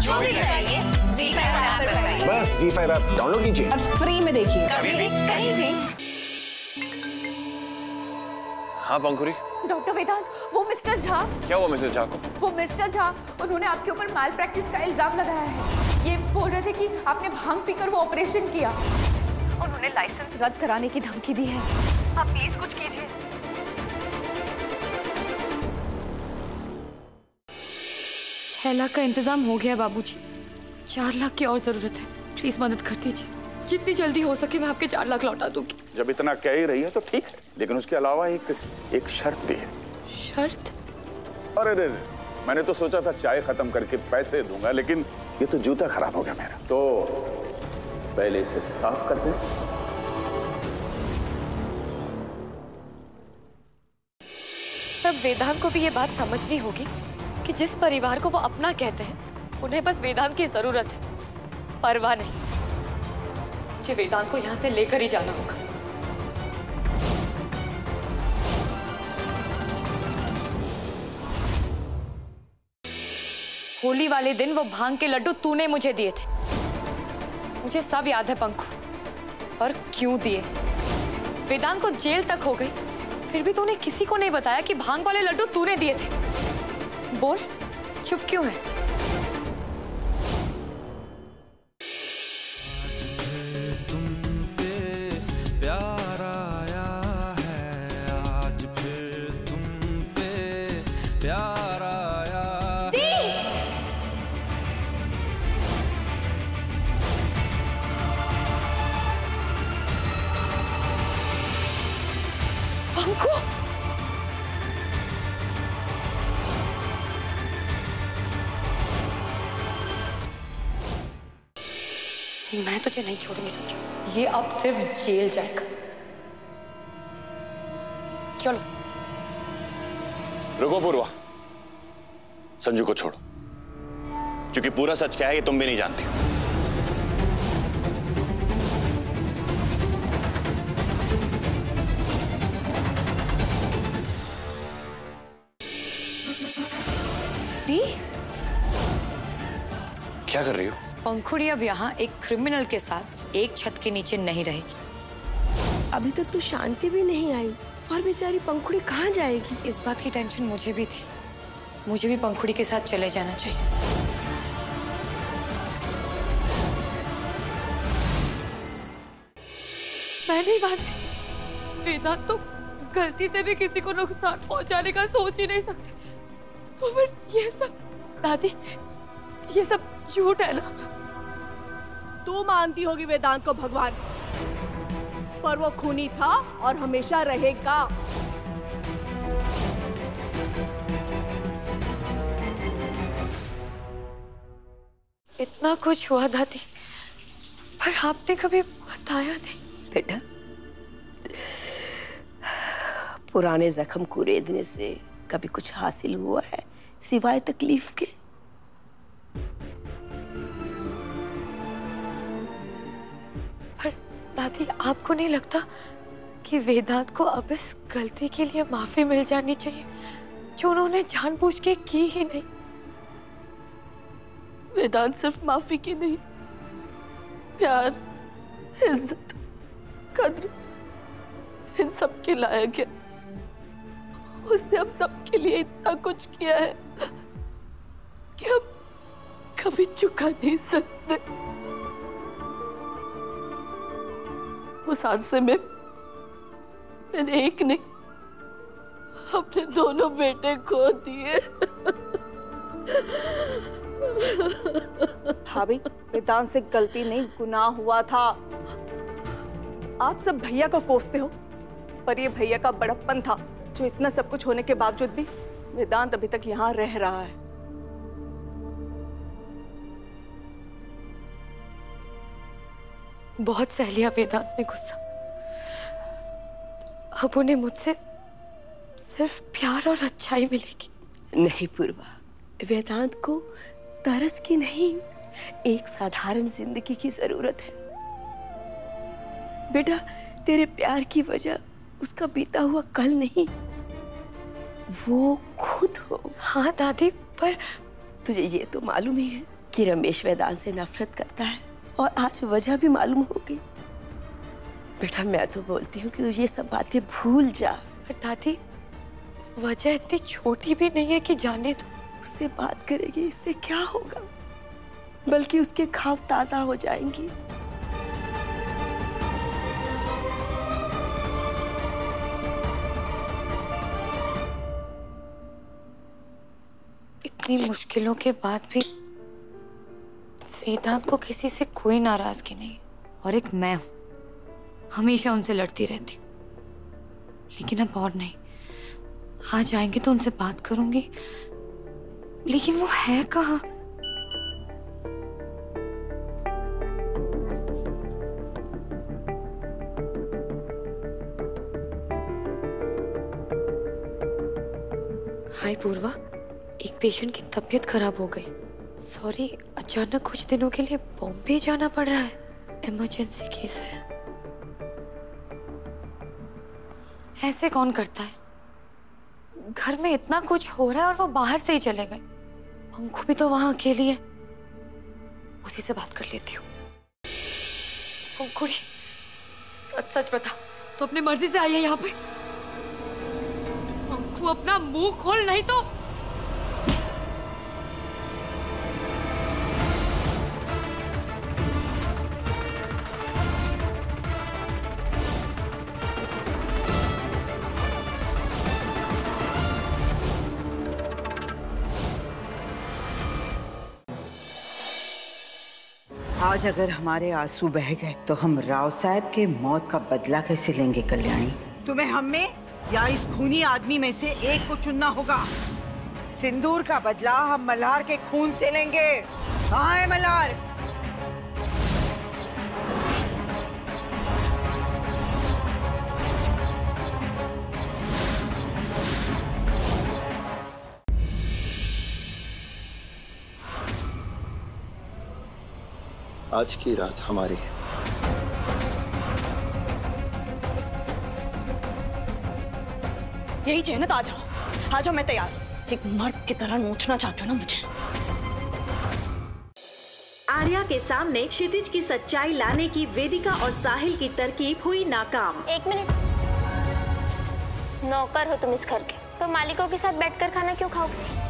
जो भी चाहिए ZEE5 ऐप पर पाइए। बस ZEE5 ऐप डाउनलोड कीजिए और फ्री में देखिए, कभी भी कहीं भी। हाँ पंखुरी। डॉक्टर वेदांत, वो मिस्टर झा। क्या हुआ मिसेस झा को? वो मिस्टर झा, उन्होंने आपके ऊपर माल प्रैक्टिस का इल्जाम लगाया है। ये बोल रहे थे कि आपने भांग पीकर वो ऑपरेशन किया। उन्होंने लाइसेंस रद्द कराने की धमकी दी है। आप प्लीज कुछ कीजिए। 6 लाख का इंतजाम हो गया बाबूजी, 4 लाख की और जरूरत है। प्लीज मदद कर दीजिए, जितनी जल्दी हो सके मैं आपके 4 लाख लौटा दूंगी। जब इतना कह ही रही है तो ठीक है, लेकिन उसके अलावा एक शर्त भी है। शर्त? अरे मैंने तो सोचा था चाय खत्म करके पैसे दूंगा, लेकिन ये तो जूता खराब हो गया मेरा, तो पहले इसे साफ कर दे। तब वेदांत को भी ये बात समझनी होगी कि जिस परिवार को वो अपना कहते हैं उन्हें बस वेदांत की जरूरत है, परवाह नहीं। मुझे वेदांत को यहाँ से लेकर ही जाना होगा। होली वाले दिन वो भांग के लड्डू तूने मुझे दिए थे, मुझे सब याद है पंखु, और क्यों दिए। वेदांत को जेल तक हो गई, फिर भी तूने किसी को नहीं बताया कि भांग वाले लड्डू तूने दिए थे। बोल, चुप क्यों है? मैं तुझे नहीं छोड़ूंगी संजू, ये अब सिर्फ जेल जाएगा। चलो। रुको पूर्वा, संजू को छोड़ो, क्योंकि पूरा सच क्या है ये तुम भी नहीं जानती। दी? क्या कर रही हो? पंखुड़ी अब यहाँ एक क्रिमिनल के साथ एक छत के नीचे नहीं रहेगी। अभी तक तो शांति भी नहीं आई और बेचारी पंखुड़ी कहाँ जाएगी? इस बात की टेंशन मुझे भी थी, मुझे भी पंखुड़ी के साथ चले जाना चाहिए। मैं नहीं मानती, वेदांत तो गलती से भी किसी को नुकसान पहुंचाने का सोच ही नहीं सकते, तो फिर ये सब दादी, ये सब झूठ है ना? तू मानती होगी वेदांत को भगवान, पर वो खूनी था और हमेशा रहेगा। इतना कुछ हुआ दादी, पर आपने कभी बताया नहीं। बेटा, पुराने जख्म को रेदने से कभी कुछ हासिल हुआ है सिवाय तकलीफ के? पर दादी, आपको नहीं लगता कि वेदांत को अब इस गलती के लिए माफी मिल जानी चाहिए जो उन्होंने जानबूझ के की ही नहीं? वेदांत सिर्फ माफी की नहीं, प्यार, इज्जत, कद्र, इन सब के लायक है। उसने हम सबके लिए इतना कुछ किया है कि हम कभी चुका नहीं सकते। उस हादसे में मैंने एक नहीं, अपने दोनों बेटे खो दिए। भाभी, वेदांत से गलती नहीं, गुनाह हुआ था। आप सब भैया को कोसते हो, पर ये भैया का बड़प्पन था जो इतना सब कुछ होने के बावजूद भी वेदांत अभी तक यहाँ रह रहा है। बहुत सह लिया वेदांत ने गुस्सा, अब उन्हें मुझसे सिर्फ प्यार और अच्छाई मिलेगी। नहीं पूर्वा, वेदांत को तरस की नहीं, एक साधारण जिंदगी की जरूरत है। बेटा, तेरे प्यार की वजह उसका बीता हुआ कल नहीं, वो खुद हो। हाँ दादी, पर तुझे ये तो मालूम ही है कि रमेश वेदांत से नफरत करता है और आज वजह भी मालूम हो गई। बेटा मैं तो बोलती हूँ कि तू ये सब बातें भूल जा। पर दादी वजह इतनी छोटी भी नहीं है कि जाने दो। उससे बात करेगी इससे क्या होगा, बल्कि उसके घाव ताजा हो जाएंगी। इतनी मुश्किलों के बाद भी वेदांत को किसी से कोई नाराजगी नहीं, और एक मैं हूं, हमेशा उनसे लड़ती रहती हूँ। लेकिन अब और नहीं, आज आएंगे तो उनसे बात करूंगी, लेकिन वो है कहाँ? हाय पूर्वा, एक पेशेंट की तबीयत खराब हो गई। सॉरी, अचानक कुछ दिनों के लिए बॉम्बे जाना पड़ रहा है। इमरजेंसी केस है। ऐसे कौन करता है? घर में इतना कुछ हो रहा है और वो बाहर से ही चले गए। पंखु भी तो वहां अकेली है, उसी से बात कर लेती हूँ। पंखुड़ी, सच सच बता, तो अपनी मर्जी से आई है यहाँ पे? पंखु अपना मुंह खोल, नहीं तो आज अगर हमारे आंसू बह गए तो हम राव साहब के मौत का बदला कैसे लेंगे कल्याणी? तुम्हें हम में या इस खूनी आदमी में से एक को चुनना होगा। सिंदूर का बदला हम मल्हार के खून से लेंगे। कहाँ है मल्हार? आज की रात हमारी है। यही चाहिए ना तो आ जाओ, मैं तैयार हूँ। एक मर्द की तरह नोचना चाहते हो ना मुझे। आर्या के सामने क्षितिज की सच्चाई लाने की वेदिका और साहिल की तरकीब हुई नाकाम। एक मिनट, नौकर हो तुम इस घर के, तो मालिकों के साथ बैठकर खाना क्यों खाओगे?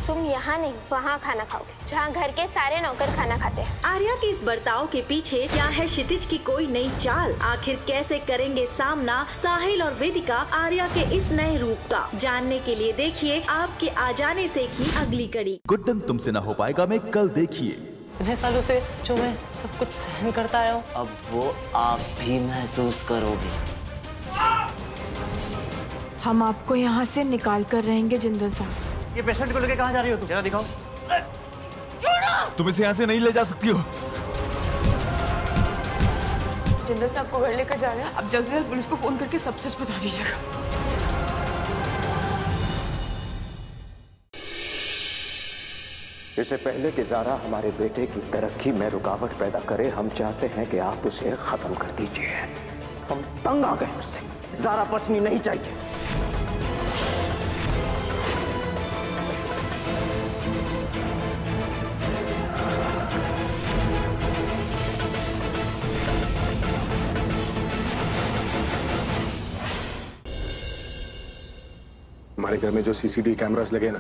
तुम यहाँ नहीं वहाँ खाना खाओगे, जहाँ घर के सारे नौकर खाना खाते हैं। आर्या के इस बर्ताव के पीछे क्या है क्षितिज की कोई नई चाल? आखिर कैसे करेंगे सामना साहिल और वेदिका आर्या के इस नए रूप का? जानने के लिए देखिए आपके आ जाने से की अगली कड़ी। गुड्डन तुमसे न हो पाएगा में कल देखिए। इतने सालों से जो मैं सब कुछ सहन करता आया हूँ, अब वो आप भी महसूस करोगे। हम आपको यहाँ से निकाल कर रहेंगे जिंदल साहब। ये पेशेंट को लेके कहाँ जा रही हो तुम? जरा दिखाओ। तुम इसे यहाँ से नहीं ले जा सकती हो। जिंदल साहब को घर लेकर जा रहे हैं। अब जल्द से जल्द पुलिस को फोन करके सब सच बता दीजिएगा। इससे पहले कि ज़ारा हमारे बेटे की तरक्की में रुकावट पैदा करे, हम चाहते हैं कि आप उसे खत्म कर दीजिए। हम तंग आ गए उससे। ज़ारा बचनी नहीं चाहिए। हमारे घर में जो सीसीटीवी कैमरास लगे ना,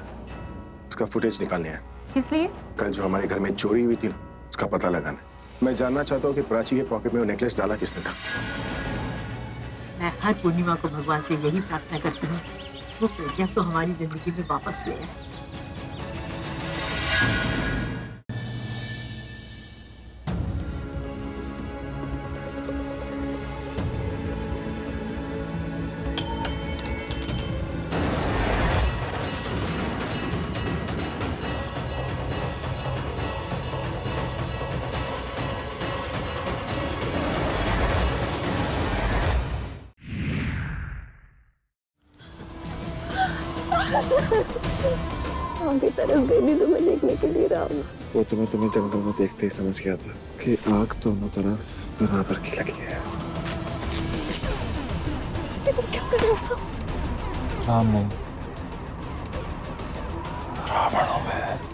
उसका फुटेज निकालने हैं। इसलिए कल जो हमारे घर में चोरी हुई थी ना, उसका पता लगाना। मैं जानना चाहता हूँ कि प्राची के पॉकेट में वो नेकलेस डाला किसने था। मैं हर पूर्णिमा को भगवान से यही प्रार्थना करती हूँ, वो प्रज्ञा तो हमारी जिंदगी में वापस ले आए। आगे तरफ गई तो मैं देखने के लिए रहा हूँ। वो तुम्हें जंगल में देखते ही समझ गया था कि आग दोनों तरफ बराबर की लगी है। तुम क्या कर रहे हो? राम नहीं, रावण हूं मैं।